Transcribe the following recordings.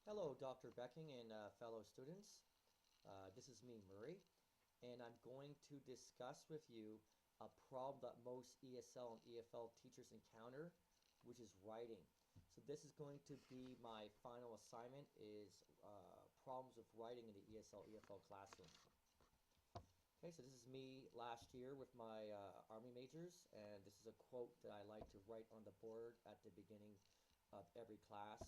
Hello, Dr. Becking and fellow students. This is me, Murray, and I'm going to discuss with you a problem that most ESL and EFL teachers encounter, which is writing. So this is going to be my final assignment is problems with writing in the ESL, EFL classroom. Okay, so this is me last year with my Army majors, and this is a quote that I like to write on the board at the beginning of every class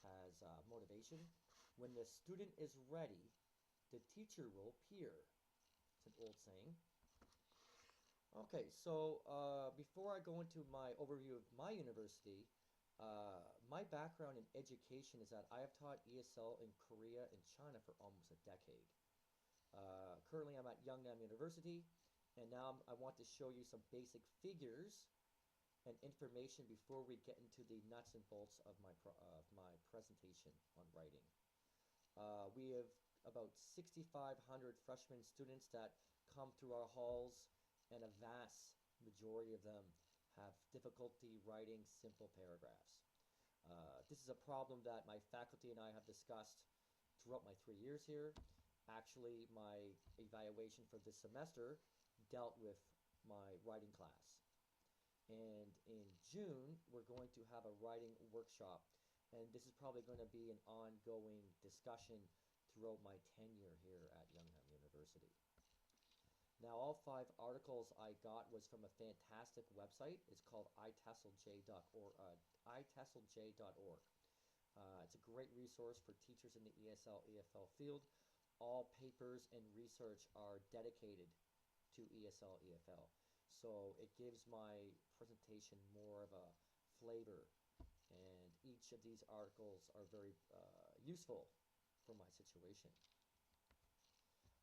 as motivation. When the student is ready, the teacher will appear. It's an old saying. Okay, so before I go into my overview of my university, my background in education is that I have taught ESL in Korea and China for almost a decade. Currently, I'm at Yungnam University, and now I want to show you some basic figures and information before we get into the nuts and bolts of my presentation on writing. We have about 6,500 freshman students that come through our halls, and a vast majority of them have difficulty writing simple paragraphs. This is a problem that my faculty and I have discussed throughout my 3 years here. Actually, my evaluation for this semester dealt with my writing class. And in June, we're going to have a writing workshop. And this is probably going to be an ongoing discussion throughout my tenure here at Yungnam University. Now, all 5 articles I got was from a fantastic website. It's called itesselj.org. It's a great resource for teachers in the ESL, EFL field. All papers and research are dedicated to ESL, EFL. So it gives my presentation more of a flavor, and each of these articles are very useful for my situation.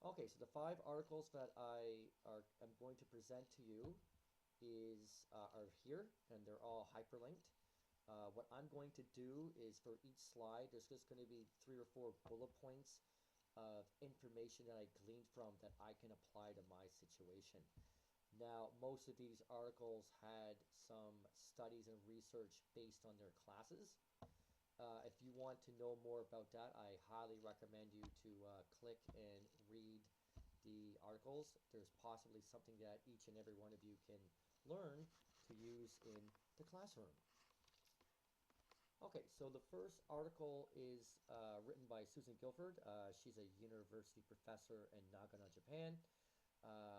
Okay, so the 5 articles that I'm going to present to you are here, and they're all hyperlinked. What I'm going to do is for each slide, there's just going to be 3 or 4 bullet points of information that I gleaned from that I can apply to my situation. Now, most of these articles had some studies and research based on their classes. If you want to know more about that, I highly recommend you to click and read the articles. There's possibly something that each and every one of you can learn to use in the classroom. Okay, so the first article is written by Susan Guilford. She's a university professor in Nagano, Japan.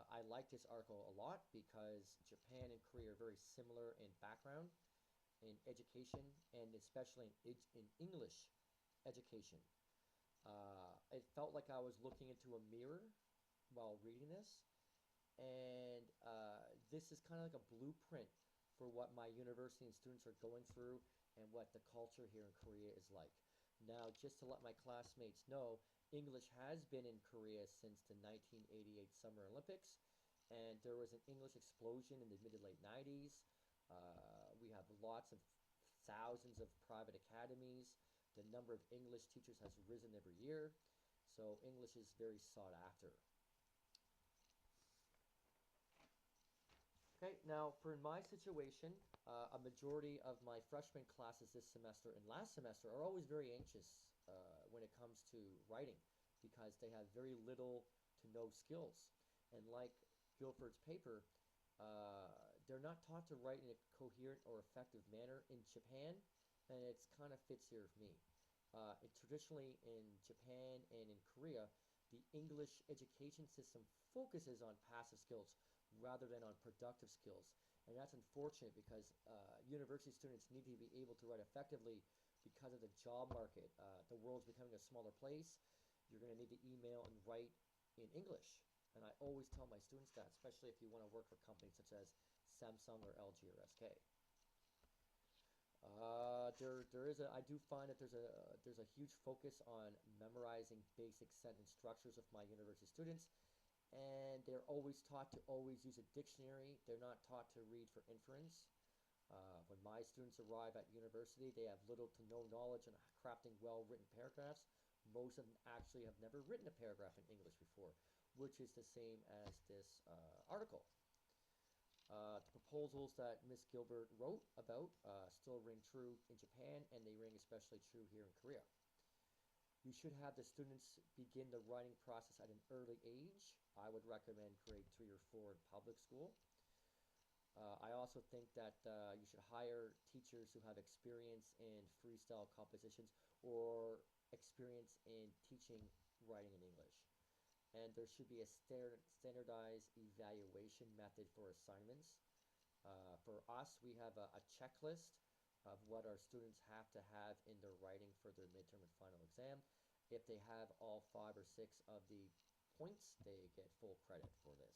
I like this article a lot because Japan and Korea are very similar in background, in education, and especially in English education. It felt like I was looking into a mirror while reading this, and this is kind of like a blueprint for what my university and students are going through and what the culture here in Korea is like. Now, just to let my classmates know, English has been in Korea since the 1988 Summer Olympics, and there was an English explosion in the mid to late 90s. We have lots of thousands of private academies. The number of English teachers has risen every year, so English is very sought after. Okay, now for my situation, a majority of my freshman classes this semester and last semester are always very anxious when it comes to writing because they have very little to no skills. And like Guilford's paper, they're not taught to write in a coherent or effective manner in Japan, and it's kind of fits here for me. Traditionally in Japan and in Korea, the English education system focuses on passive skills rather than on productive skills. And that's unfortunate because university students need to be able to write effectively because of the job market. The world's becoming a smaller place. You're going to need to email and write in English. And I always tell my students that, especially if you want to work for companies such as Samsung or LG or SK. I do find that there's a huge focus on memorizing basic sentence structures with my university students, and they're always taught to always use a dictionary. They're not taught to read for inference. When my students arrive at university, they have little to no knowledge on crafting well-written paragraphs. Most of them actually have never written a paragraph in English before, which is the same as this article. The proposals that Ms. Gilbert wrote about still ring true in Japan, and they ring especially true here in Korea. You should have the students begin the writing process at an early age. I would recommend grade 3 or 4 in public school. I also think that you should hire teachers who have experience in freestyle compositions or experience in teaching writing in English. And there should be a standardized evaluation method for assignments. For us, we have a checklist of what our students have to have in their writing for their midterm and final exam. If they have all 5 or 6 of the points, they get full credit for this.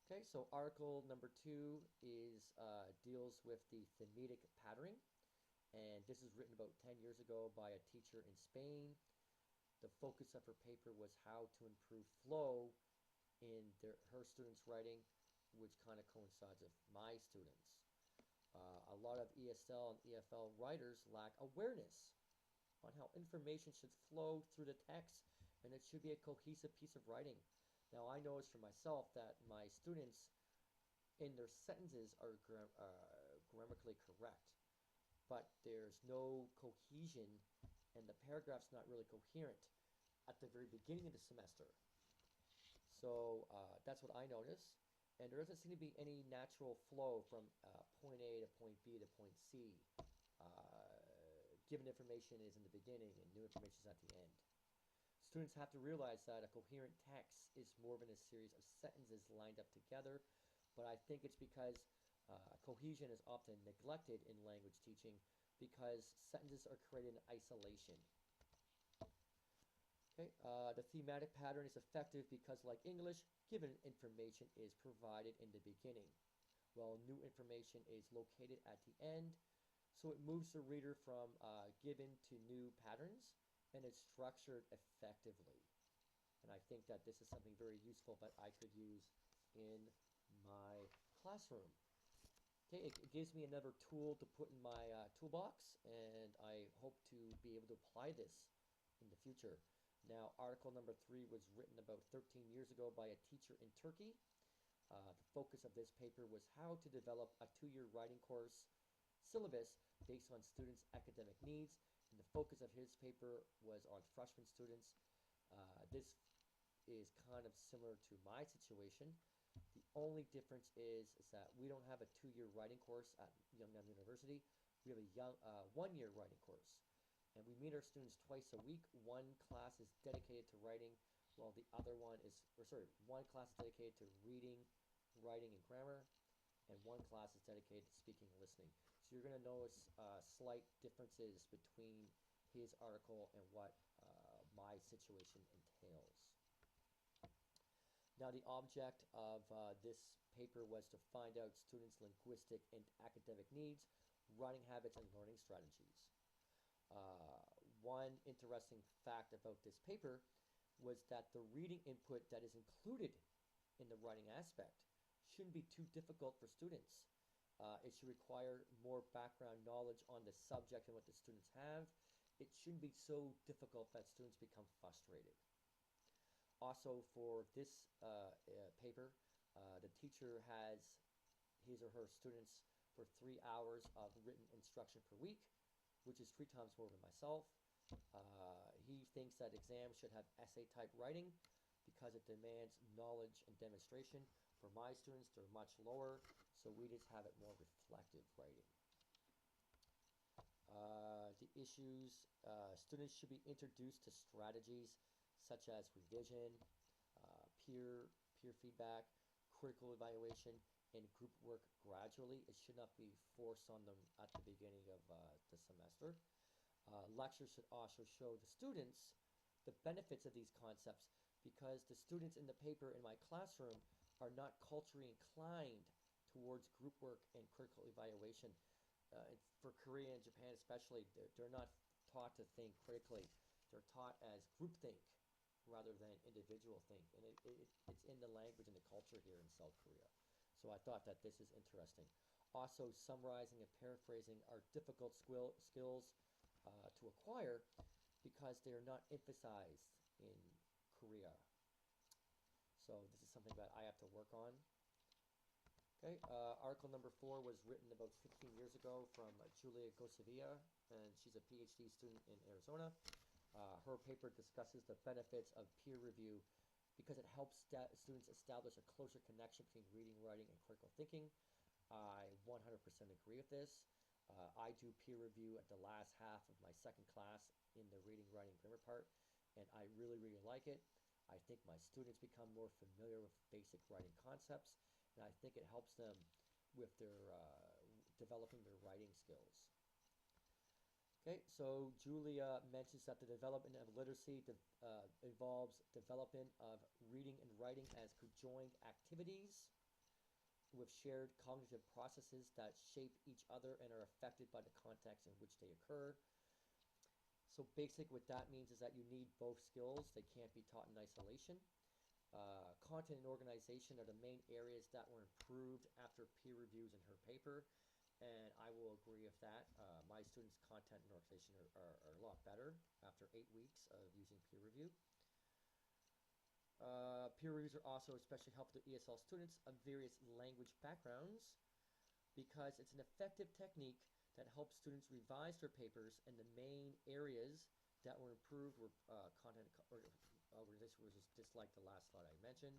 Okay, so article number 2 is deals with the thematic patterning, and this is written about 10 years ago by a teacher in Spain. The focus of her paper was how to improve flow in her students' writing, which kind of coincides with my students. A lot of ESL and EFL writers lack awareness on how information should flow through the text, and it should be a cohesive piece of writing. Now, I notice for myself that my students in their sentences are grammatically correct, but there's no cohesion and the paragraph's not really coherent at the very beginning of the semester. So that's what I notice. And there doesn't seem to be any natural flow from point A to point B to point C. Given information is in the beginning and new information is at the end. Students have to realize that a coherent text is more than a series of sentences lined up together, but I think it's because cohesion is often neglected in language teaching because sentences are created in isolation. Okay, the thematic pattern is effective because, like English, given information is provided in the beginning, while new information is located at the end, so it moves the reader from given to new patterns, and it's structured effectively. And I think that this is something very useful that I could use in my classroom. Okay, it gives me another tool to put in my toolbox, and I hope to be able to apply this in the future. Now, article number 3 was written about 13 years ago by a teacher in Turkey. The focus of this paper was how to develop a 2-year writing course syllabus based on students' academic needs, and the focus of his paper was on freshman students. This is kind of similar to my situation. The only difference is that we don't have a 2-year writing course at Youngstown University. We have a 1-year writing course. And we meet our students twice a week. One class is dedicated to writing, while the other one is, one class is dedicated to reading, writing, and grammar, and one class is dedicated to speaking and listening. So you're going to notice slight differences between his article and what my situation entails. Now, the object of this paper was to find out students' linguistic and academic needs, writing habits, and learning strategies. One interesting fact about this paper was that the reading input that is included in the writing aspect shouldn't be too difficult for students. It should require more background knowledge on the subject and what the students have. It shouldn't be so difficult that students become frustrated. Also, for this paper, the teacher has his or her students for 3 hours of written instruction per week, which is 3 times more than myself. He thinks that exams should have essay-type writing because it demands knowledge and demonstration. For my students, they're much lower, so we just have it more reflective writing. The issues, students should be introduced to strategies such as revision, peer feedback, critical evaluation, and group work gradually. It should not be forced on them at the beginning of the semester. Lectures should also show the students the benefits of these concepts because the students in the paper in my classroom are not culturally inclined towards group work and critical evaluation. For Korea and Japan especially, they're not taught to think critically. They're taught as groupthink rather than individual think. And it's in the language and the culture here in South Korea. So I thought that this is interesting. Also, summarizing and paraphrasing are difficult skills to acquire because they are not emphasized in Korea. So this is something that I have to work on. Okay, article number 4 was written about 15 years ago from Julia Gosevilla, and she's a PhD student in Arizona. Her paper discusses the benefits of peer review because it helps students establish a closer connection between reading, writing, and critical thinking. I 100% agree with this. I do peer review at the last half of my second class in the reading, writing, grammar part, and I really, really like it. I think my students become more familiar with basic writing concepts, and I think it helps them with their developing their writing skills. Okay, so Julia mentions that the development of literacy involves development of reading and writing as conjoined activities with shared cognitive processes that shape each other and are affected by the context in which they occur. So basic what that means is that you need both skills. They can't be taught in isolation. Content and organization are the main areas that were improved after peer reviews in her paper, and I will agree with that. My students' content and organization are a lot better after 8 weeks of using peer review. Peer reviews are also especially helpful to ESL students of various language backgrounds because it's an effective technique that helps students revise their papers, and the main areas that were improved were content organization, which is just like the last slide I mentioned.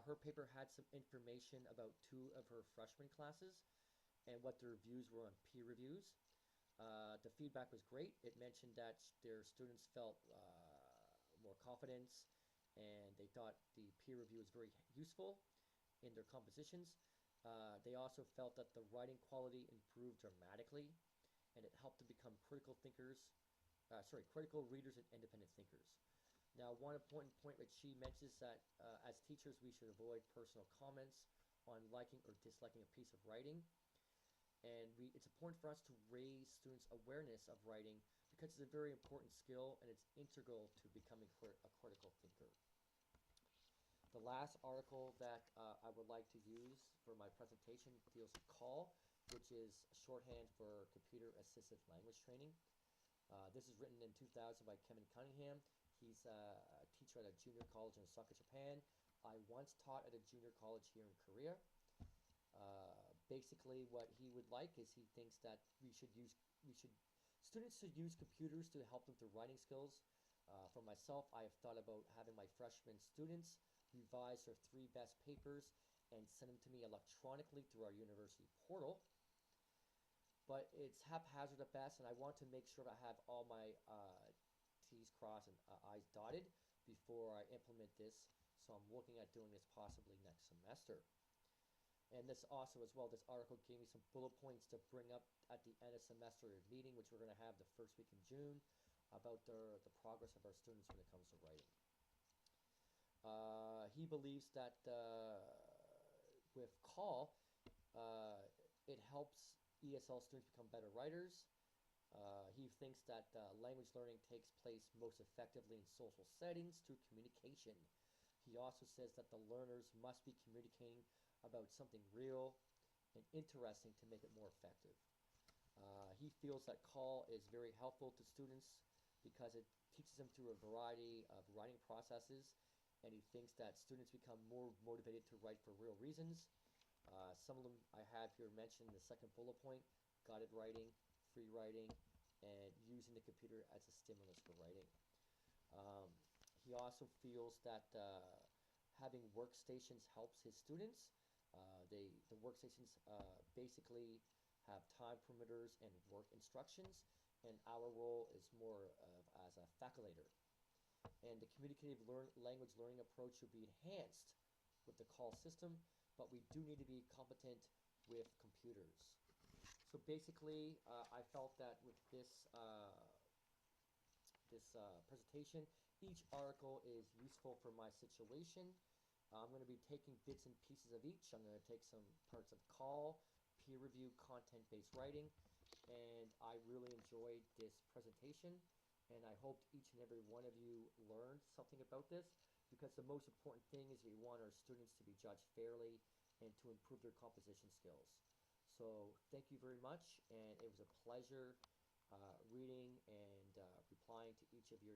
Her paper had some information about 2 of her freshman classes and what their views were on peer reviews. The feedback was great. It mentioned that their students felt more confidence, and they thought the peer review was very useful in their compositions. They also felt that the writing quality improved dramatically, and it helped to become critical readers and independent thinkers. Now, one important point that she mentions that as teachers, we should avoid personal comments on liking or disliking a piece of writing. And it's important for us to raise students' awareness of writing because it's a very important skill and it's integral to becoming a critical thinker. The last article that I would like to use for my presentation deals with CALL, which is shorthand for Computer Assisted Language Training. This is written in 2000 by Kevin Cunningham. He's a teacher at a junior college in Osaka, Japan. I once taught at a junior college here in Korea. Basically, what he would like is he thinks that students should use computers to help them through writing skills. For myself, I have thought about having my freshman students revise their 3 best papers and send them to me electronically through our university portal. But it's haphazard at best, and I want to make sure that I have all my T's crossed and I's dotted before I implement this. So I'm looking at doing this possibly next semester. And this also as well, this article gave me some bullet points to bring up at the end of semester meeting, which we're going to have the first week in June, about the progress of our students when it comes to writing. He believes that with CALL, it helps ESL students become better writers. He thinks that language learning takes place most effectively in social settings through communication. He also says that the learners must be communicating about something real and interesting to make it more effective. He feels that CALL is very helpful to students because it teaches them through a variety of writing processes, and he thinks that students become more motivated to write for real reasons. Some of them I have here mentioned in the second bullet point: guided writing, free writing, and using the computer as a stimulus for writing. He also feels that having workstations helps his students. The workstations basically have time parameters and work instructions, and our role is more of as a facilitator. And the communicative language learning approach should be enhanced with the CALL system, but we do need to be competent with computers. So basically, I felt that with this presentation, each article is useful for my situation. I'm going to be taking bits and pieces of each. I'm going to take some parts of CALL, peer review, content-based writing, and I really enjoyed this presentation, and I hope each and every one of you learned something about this, because the most important thing is we want our students to be judged fairly and to improve their composition skills. So thank you very much, and it was a pleasure reading and replying to each of your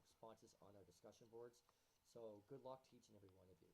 responses on our discussion boards. So good luck to each and every one of you.